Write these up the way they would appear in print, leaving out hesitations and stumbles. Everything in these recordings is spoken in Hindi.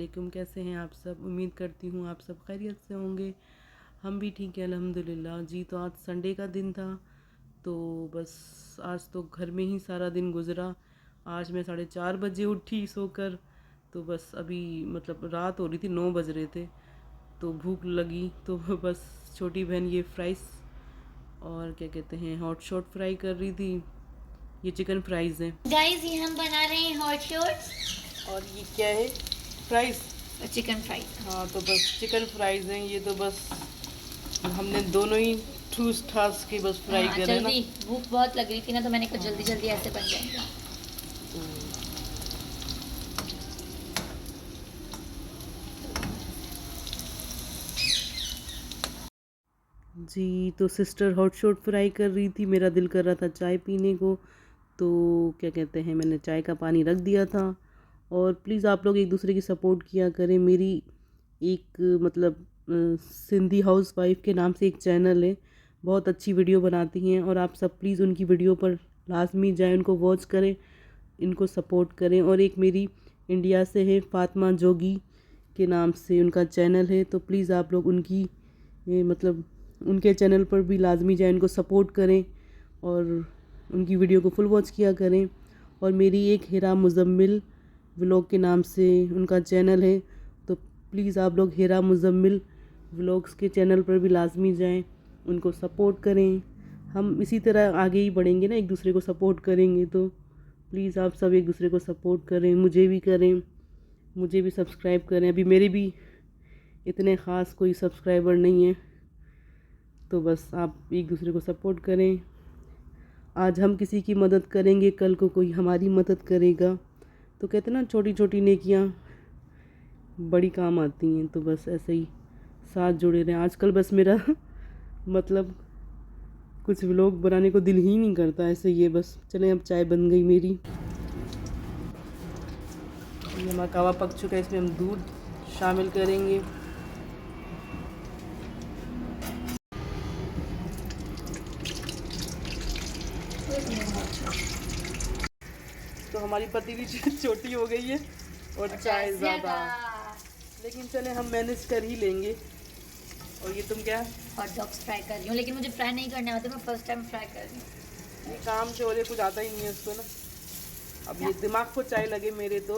वालेकुम। कैसे हैं आप सब? उम्मीद करती हूँ आप सब खैरियत से होंगे। हम भी ठीक है अल्हम्दुलिल्लाह जी। तो आज संडे का दिन था, तो बस आज तो घर में ही सारा दिन गुज़रा। आज मैं 4:30 बजे उठी सोकर, तो बस अभी मतलब रात हो रही थी, 9 बज रहे थे, तो भूख लगी तो बस छोटी बहन ये फ्राइज़ और क्या कहते हैं हॉट शॉट फ्राई कर रही थी। ये चिकन फ्राइज़ हैं गाइस, ये हम बना रहे हैं हॉट शॉट्स और ये क्या है? फ्राइज़। और चिकन फ्राई। हाँ, तो बस चिकन फ्राइज़ हैं ये। तो बस हमने दोनों ही ठूस ठास के बस फ्राई हाँ, करे ना। जल्दी भूख बहुत लग रही थी ना, तो मैंने कहा जल्दी जल्दी ऐसे बन जाएंगे। जी, तो सिस्टर हॉट शॉट फ्राई कर रही थी, मेरा दिल कर रहा था चाय पीने को, तो क्या कहते हैं मैंने चाय का पानी रख दिया था। और प्लीज़ आप लोग एक दूसरे की सपोर्ट किया करें। मेरी एक मतलब सिंधी हाउस वाइफ के नाम से एक चैनल है, बहुत अच्छी वीडियो बनाती हैं, और आप सब प्लीज़ उनकी वीडियो पर लाजमी जाएं, उनको वॉच करें, इनको सपोर्ट करें। और एक मेरी इंडिया से है फ़ातिमा जोगी के नाम से उनका चैनल है, तो प्लीज़ आप लोग उनकी मतलब उनके चैनल पर भी लाजमी जाएं, उनको सपोर्ट करें और उनकी वीडियो को फुल वॉच किया करें। और मेरी एक हिरा मुज़म्मिल व्लॉग के नाम से उनका चैनल है, तो प्लीज़ आप लोग हिरा मुज़म्मिल व्लॉग्स के चैनल पर भी लाजमी जाएं, उनको सपोर्ट करें। हम इसी तरह आगे ही बढ़ेंगे ना, एक दूसरे को सपोर्ट करेंगे। तो प्लीज़ आप सब एक दूसरे को सपोर्ट करें, मुझे भी करें, मुझे भी सब्सक्राइब करें। अभी मेरे भी इतने ख़ास कोई सब्सक्राइबर नहीं है, तो बस आप एक दूसरे को सपोर्ट करें। आज हम किसी की मदद करेंगे, कल को कोई हमारी मदद करेगा। तो कहते हैं ना, छोटी छोटी नेकियां बड़ी काम आती हैं। तो बस ऐसे ही साथ जुड़े रहें। आजकल बस मेरा मतलब कुछ व्लॉग बनाने को दिल ही नहीं करता ऐसे। ये बस चलें, अब चाय बन गई मेरी। ये हमारा कहवा पक चुका है, इसमें हम दूध शामिल करेंगे। तो हमारी पतीली छोटी हो गई है और चाय ज़्यादा, लेकिन चले हम मैनेज कर ही लेंगे। और ये तुम क्या? हॉट डॉग्स फ्राई कर रही हूँ, लेकिन मुझे फ्राई नहीं करने आते, मैं फर्स्ट टाइम फ्राई कर रही हूँ। ये काम से और कुछ आता ही नहीं है उसको ना। अब ये दिमाग को चाय लगे मेरे तो।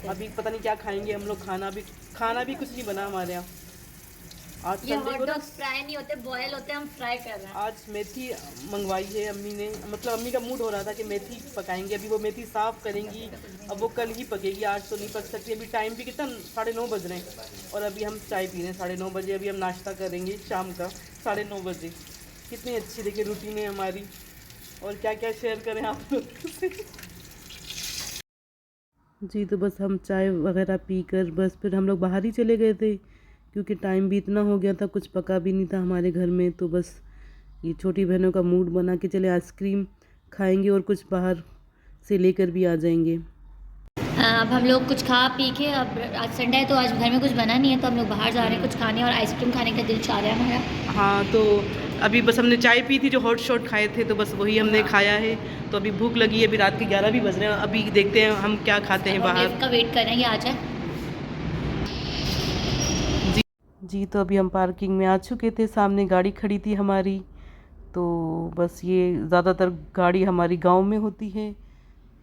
अभी पता नहीं क्या खाएंगे हम लोग। खाना भी कुछ नहीं बना हमारे यहाँ आज। ये संडे हॉट को ना, डॉग्स फ्राई नहीं होते, बॉयल होते, हम फ्राई कर रहे हैं। आज मेथी मंगवाई है अम्मी ने। मतलब अम्मी का मूड हो रहा था कि मेथी पकाएंगे। अभी वो मेथी साफ़ करेंगी, अब वो कल ही पकेगी, आज तो नहीं पक सकती। अभी टाइम भी कितना, 9:30 बज रहे हैं, और अभी हम चाय पी रहे हैं 9:30 बजे। अभी हम नाश्ता करेंगे शाम का 9:30 बजे। कितनी अच्छी देखिए रूटीन है हमारी। और क्या क्या शेयर करें आप लोग से। जी, तो बस हम चाय वगैरह पीकर बस फिर हम लोग बाहर ही चले गए थे, क्योंकि टाइम भी इतना हो गया था, कुछ पका भी नहीं था हमारे घर में। तो बस ये छोटी बहनों का मूड बना कि चले आइसक्रीम खाएंगे और कुछ बाहर से लेकर भी आ जाएंगे। अब हम लोग कुछ खा पी के, अब आज संडे है तो आज घर में कुछ बना नहीं है, तो हम लोग बाहर जा रहे हैं कुछ खाने, और आइसक्रीम खाने का दिल चाह रहा है हमारा। हाँ, तो अभी बस हमने चाय पी थी, जो हॉट शॉट खाए थे, तो बस वही हमने खाया है। तो अभी भूख लगी है, अभी रात के 11 भी बज रहे हैं। अभी देखते हैं हम क्या खाते हैं बाहर। लिफ्ट का वेट कर रहे हैं, ये आ जाए। जी, तो अभी हम पार्किंग में आ चुके थे, सामने गाड़ी खड़ी थी हमारी। तो बस ये ज़्यादातर गाड़ी हमारी गांव में होती है,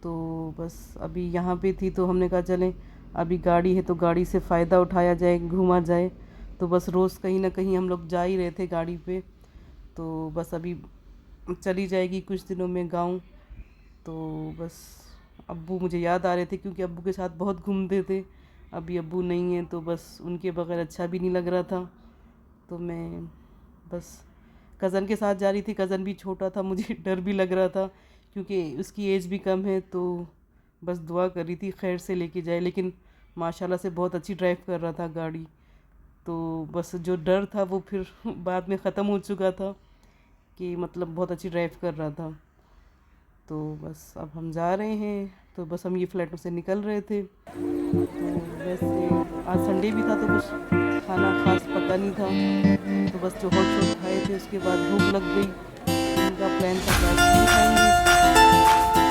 तो बस अभी यहाँ पे थी, तो हमने कहा चलें अभी गाड़ी है तो गाड़ी से फ़ायदा उठाया जाए, घूमा जाए। तो बस रोज़ कहीं ना कहीं हम लोग जा ही रहे थे गाड़ी पे। तो बस अभी चली जाएगी कुछ दिनों में गांव। तो बस अब्बू मुझे याद आ रहे थे, क्योंकि अब्बू के साथ बहुत घूमते थे। अभी अब्बू नहीं हैं, तो बस उनके बगैर अच्छा भी नहीं लग रहा था। तो मैं बस कज़न के साथ जा रही थी। कज़न भी छोटा था, मुझे डर भी लग रहा था, क्योंकि उसकी एज भी कम है। तो बस दुआ कर रही थी खैर से लेके जाए, लेकिन माशाल्लाह से बहुत अच्छी ड्राइव कर रहा था गाड़ी। तो बस जो डर था वो फिर बाद में ख़त्म हो चुका था, कि मतलब बहुत अच्छी ड्राइव कर रहा था। तो बस अब हम जा रहे हैं, तो बस हम ये फ्लैटों से निकल रहे थे। तो वैसे आज संडे भी था, तो कुछ खाना ख़ास पका नहीं था। तो बस जो हॉट शॉट खाए थे, उसके बाद भूख लग गई। उनका प्लान था कि आइसक्रीम खाएंगे।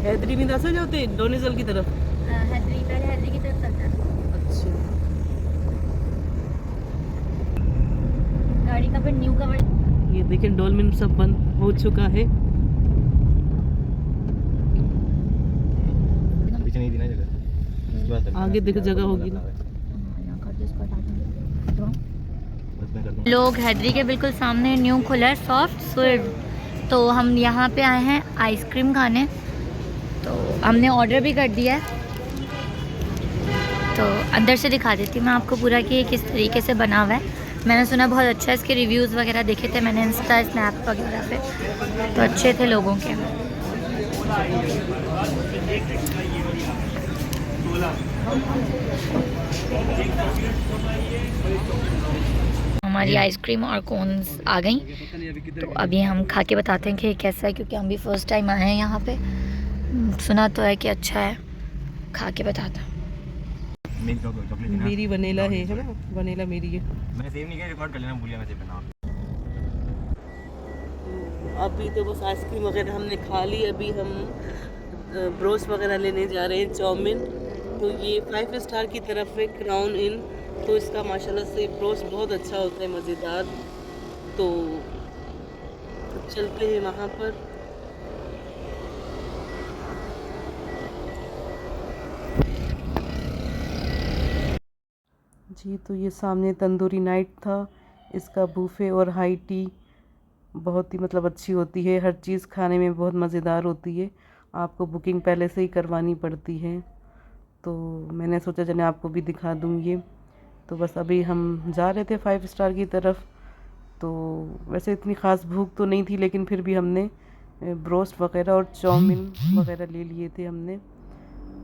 हैदरी में दस जाते डोनेसल की तरफ। हैदरी, पहले हैदरी की तरफ चलता है। अच्छा, गाड़ी का फिर न्यू कवर। ये देखें डोलमिन सब बंद हो चुका है। पीछे नहीं थी ना जगह, आगे देखो जगह होगी ना। लोग हैदरी के बिल्कुल सामने न्यू खुला है सॉफ्ट स्विड, तो हम यहाँ पे आए हैं आइसक्रीम खाने। तो हमने ऑर्डर भी कर दिया है, तो अंदर से दिखा देती हूँ मैं आपको पूरा कि ये किस तरीके से बना हुआ है। मैंने सुना बहुत अच्छा है, इसके रिव्यूज़ वगैरह देखे थे मैंने इंस्टा स्नैप वगैरह पे, तो अच्छे थे लोगों के। हमारी आइसक्रीम और कोन्स आ गई, तो अभी हम खा के बताते हैं कि कैसा है, क्योंकि हम भी फर्स्ट टाइम आए हैं यहाँ पे। सुना तो है कि अच्छा है, खा के बताता हूँ। मेरी वनीला है ना, वनीला मेरी है। मैंने सेव नहीं किया, रिकॉर्ड कर लेना, भूल गया मैं सेव करना। अभी तो बस आइसक्रीम वगैरह हमने खा ली। अभी हम ब्रोस्ट वगैरह लेने जा रहे हैं, चाउमीन। तो ये 5 स्टार की तरफ है, क्राउन इन। तो इसका माशाल्लाह से ब्रोस्ट बहुत अच्छा होता है, मज़ेदार। तो चलते हैं वहाँ पर। जी, तो ये सामने तंदूरी नाइट था। इसका बूफे और हाई टी बहुत ही मतलब अच्छी होती है, हर चीज़ खाने में बहुत मज़ेदार होती है। आपको बुकिंग पहले से ही करवानी पड़ती है। तो मैंने सोचा चलिए आपको भी दिखा दूँ ये। तो बस अभी हम जा रहे थे 5 स्टार की तरफ। तो वैसे इतनी ख़ास भूख तो नहीं थी, लेकिन फिर भी हमने ब्रोस्ट वगैरह और चाउमीन वगैरह ले लिए थे हमने।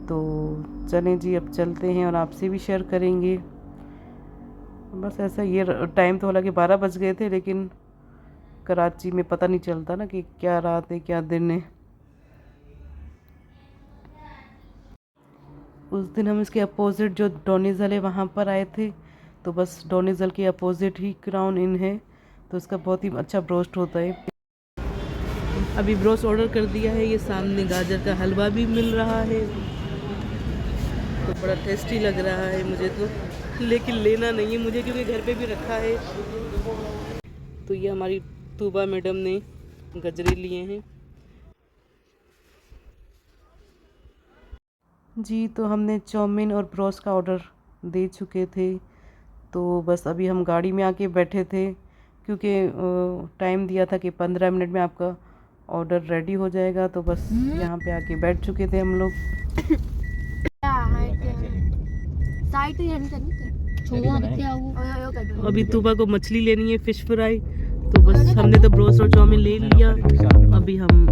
तो चलें जी, अब चलते हैं और आपसे भी शेयर करेंगे। बस ऐसा, ये टाइम तो हालांकि 12 बज गए थे, लेकिन कराची में पता नहीं चलता ना कि क्या रात है क्या दिन है। उस दिन हम इसके अपोजिट जो डोनेसल है वहाँ पर आए थे। तो बस डोनेसल के अपोजिट ही क्राउन इन है, तो इसका बहुत ही अच्छा ब्रोस्ट होता है। अभी ब्रोस्ट ऑर्डर कर दिया है। ये सामने गाजर का हलवा भी मिल रहा है, तो बड़ा टेस्टी लग रहा है मुझे तो, लेकिन लेना नहीं है मुझे क्योंकि घर पे भी रखा है। तो ये हमारी तूबा मैडम ने गजरे लिए हैं जी। तो हमने चाउमीन और ब्रोस्ट का ऑर्डर दे चुके थे। तो बस अभी हम गाड़ी में आके बैठे थे, क्योंकि टाइम दिया था कि 15 मिनट में आपका ऑर्डर रेडी हो जाएगा। तो बस यहाँ पे आके बैठ चुके थे हम लोग। अभी तूबा को मछली लेनी है, फ़िश फ्राई। तो बस हमने तो ब्रोस्ट और चाउमीन ले लिया, अभी हम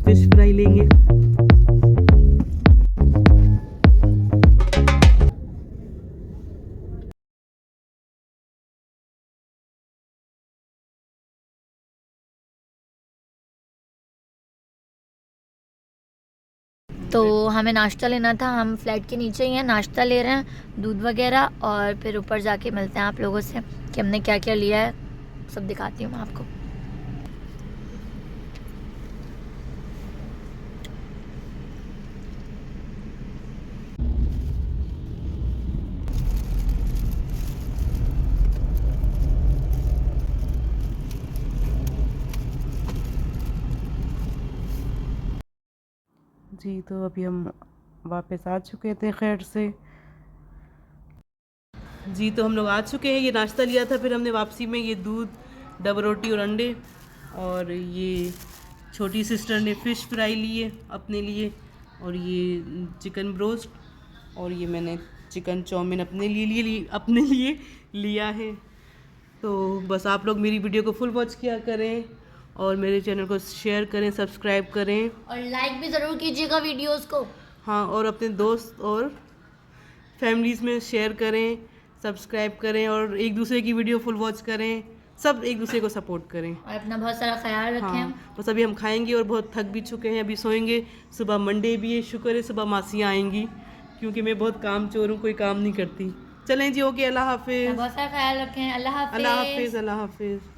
फ़िश फ्राई लेंगे। तो हमें नाश्ता लेना था, हम फ्लैट के नीचे ही हैं, नाश्ता ले रहे हैं, दूध वगैरह, और फिर ऊपर जाके मिलते हैं आप लोगों से कि हमने क्या क्या लिया है, सब दिखाती हूँ मैं आपको। जी, तो अभी हम वापस आ चुके थे खैर से। जी, तो हम लोग आ चुके हैं। ये नाश्ता लिया था, फिर हमने वापसी में ये दूध, डबल रोटी और अंडे, और ये छोटी सिस्टर ने फ़िश फ्राई लिए अपने लिए, और ये चिकन ब्रोस्ट, और ये मैंने चिकन चाउमीन अपने लिए लिया है। तो बस आप लोग मेरी वीडियो को फुल वॉच किया करें, और मेरे चैनल को शेयर करें, सब्सक्राइब करें, और लाइक भी ज़रूर कीजिएगा वीडियोस को। हाँ, और अपने दोस्त और फैमिलीज़ में शेयर करें, सब्सक्राइब करें, और एक दूसरे की वीडियो फुल वॉच करें, सब एक दूसरे को सपोर्ट करें, और अपना बहुत सारा ख्याल रखें। हाँ। बस अभी हम खाएंगे और बहुत थक भी चुके हैं, अभी सोएंगे। सुबह मंडे भी है, शुक्र है सुबह मासियाँ आएंगी, क्योंकि मैं बहुत काम चोर हूँ, कोई काम नहीं करती। चलें जी, ओके, अल्लाह हाफिज़। बहुत सारा ख्याल रखें। अल्लाह हाफिज़। अल्लाह हाफिज़। अल्लाह हाफिज़।